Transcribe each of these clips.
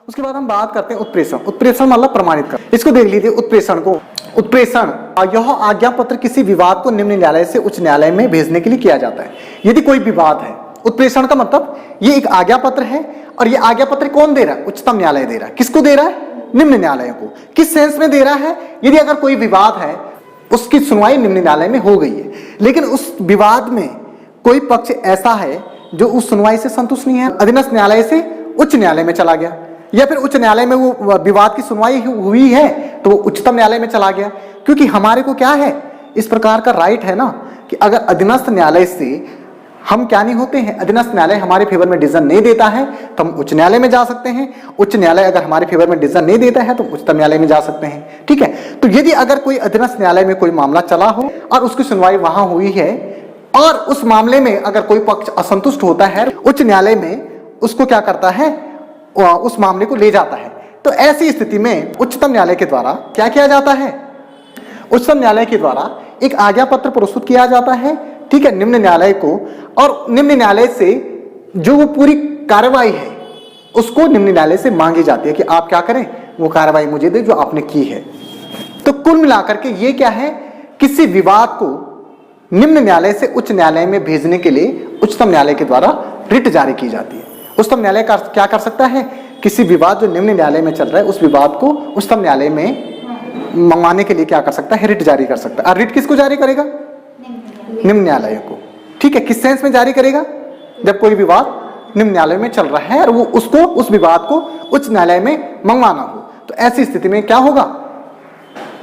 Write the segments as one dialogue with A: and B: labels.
A: उसके बाद हम बात करते हैं उत्प्रेषण। उत्प्रेषण मतलब प्रमाणित कर। इसको देख लीजिए उत्प्रेषण को। उत्प्रेषण यह आज्ञा पत्र किसी विवाद को निम्न न्यायालय से उच्च न्यायालय में भेजने के लिए किया जाता है। यदि कोई विवाद है, उत्प्रेषण का मतलब ये एक आज्ञा पत्र है और ये आज्ञा पत्र कौन दे रहा है? उच्चतम न्यायालय दे रहा है। किसको दे रहा है? निम्न न्यायालय को। किस सेंस में दे रहा है? यदि अगर कोई विवाद है उसकी सुनवाई निम्न न्यायालय में हो गई है, लेकिन उस विवाद में कोई पक्ष ऐसा है जो उस सुनवाई से संतुष्ट नहीं है, अधीनस्थ न्यायालय से उच्च न्यायालय में चला गया, या फिर उच्च न्यायालय में वो विवाद की सुनवाई हुई है तो वो उच्चतम न्यायालय में चला गया। क्योंकि हमारे को क्या है, इस प्रकार का राइट है ना कि अगर अधीनस्थ न्यायालय से हम क्या नहीं होते हैं, अधीनस्थ न्यायालय हमारे फेवर में डिसीजन नहीं देता है तो हम उच्च न्यायालय में जा सकते हैं। उच्च न्यायालय अगर हमारे फेवर में डिसीजन नहीं देता है तो उच्चतम न्यायालय में जा सकते हैं। ठीक है, तो यदि अगर कोई अधीनस्थ न्यायालय में कोई मामला चला हो और उसकी सुनवाई वहां हुई है और उस मामले में अगर कोई पक्ष असंतुष्ट होता है, उच्च न्यायालय में उसको क्या करता है, उस मामले को ले जाता है। तो ऐसी स्थिति में उच्चतम न्यायालय के द्वारा क्या किया जाता है? उच्चतम न्यायालय के द्वारा एक आज्ञा पत्र प्रस्तुत किया जाता है, ठीक है, निम्न न्यायालय को, और निम्न न्यायालय से जो वो पूरी कार्रवाई है उसको निम्न न्यायालय से मांगी जाती है कि आप क्या करें, वो कार्रवाई मुझे दे जो आपने की है। तो कुल मिलाकर के ये क्या है, किसी विवाद को निम्न न्यायालय से उच्च न्यायालय में भेजने के लिए उच्चतम न्यायालय के द्वारा रिट जारी की जाती है। उच्चतम न्यायालय का क्या कर सकता है, किसी विवाद जो निम्न न्यायालय में चल रहा है उस विवाद को उच्चतम न्यायालय में मंगवाने के लिए क्या कर सकता है, रिट जारी कर सकता है। और रिट किसको जारी करेगा? निम्न न्यायालय को। ठीक है, किस सेंस में जारी करेगा? जब कोई विवाद निम्न न्यायालय में चल रहा है और वो उसको उस विवाद को उच्च न्यायालय में मंगवाना हो, तो ऐसी स्थिति में क्या होगा,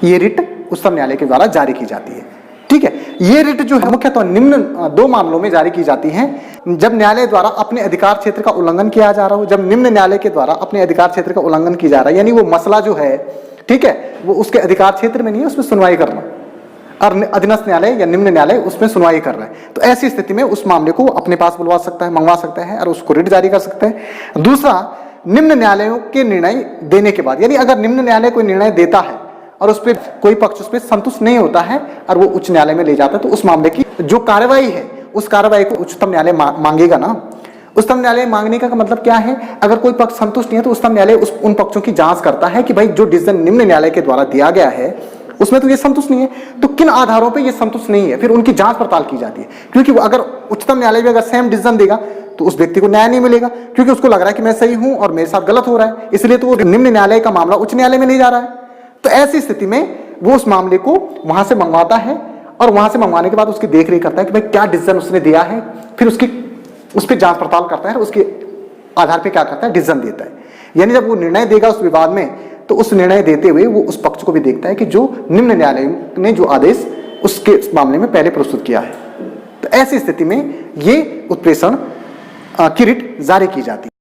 A: ये रिट उच्चतम न्यायालय के द्वारा जारी की जाती है। ठीक है, ये रिट जो है मुख्यतः निम्न दो मामलों में जारी की जाती है, जब न्यायालय द्वारा अपने अधिकार क्षेत्र का उल्लंघन किया जा रहा हो। जब निम्न न्यायालय के द्वारा अपने अधिकार क्षेत्र का उल्लंघन किया जा रहा है, यानी वो मसला जो है, ठीक है, वो उसके अधिकार क्षेत्र में नहीं है, उसमें सुनवाई करना, और अधीनस्थ न्यायालय या निम्न न्यायालय उसमें सुनवाई कर रहा है, तो ऐसी स्थिति में उस मामले को अपने पास बुलवा सकता है, मंगवा सकता है और उसको रिट जारी कर सकता है। दूसरा, निम्न न्यायालयों के निर्णय देने के बाद, यानी अगर निम्न न्यायालय कोई निर्णय देता है और उस पर कोई पक्ष उस पर संतुष्ट नहीं होता है और वो उच्च न्यायालय में ले जाता है, तो उस मामले की जो कार्रवाई है उस कार्रवाई को उच्चतम न्यायालय मांगेगा ना। उच्चतम न्यायालय मांगने का मतलब क्या है, अगर कोई पक्ष संतुष्ट नहीं है तो उच्चतम न्यायालय उन पक्षों की जांच करता है कि भाई जो डिसीजन निम्न न्यायालय के द्वारा दिया गया है उसमें तो ये संतुष्ट नहीं है, तो किन आधारों पे ये संतुष्ट नहीं है, फिर उनकी जांच पड़ताल की जाती है। क्योंकि अगर उच्चतम न्यायालय भी अगर सेम डिसीजन देगा तो उस व्यक्ति को न्याय नहीं मिलेगा, क्योंकि उसको लग रहा है कि मैं सही हूं और मेरे साथ गलत हो रहा है, इसलिए तो वो निम्न न्यायालय का मामला उच्च न्यायालय में ले जा रहा है। तो ऐसी स्थिति में वो उस मामले को वहां से मंगवाता है और वहां से मंगवाने के बाद उसकी देखरेख करता है कि भाई क्या डिसीजन उसने दिया है, फिर उस पर जांच पड़ताल करता है और उसके आधार पर क्या करता है, डिसीजन देता है। यानी जब वो निर्णय देगा उस विवाद में, तो उस निर्णय देते हुए वो उस पक्ष को भी देखता है कि जो निम्न न्यायालय ने जो आदेश उसके मामले में पहले प्रस्तुत किया है। तो ऐसी स्थिति में ये उत्प्रेषण की रिट जारी की जाती है।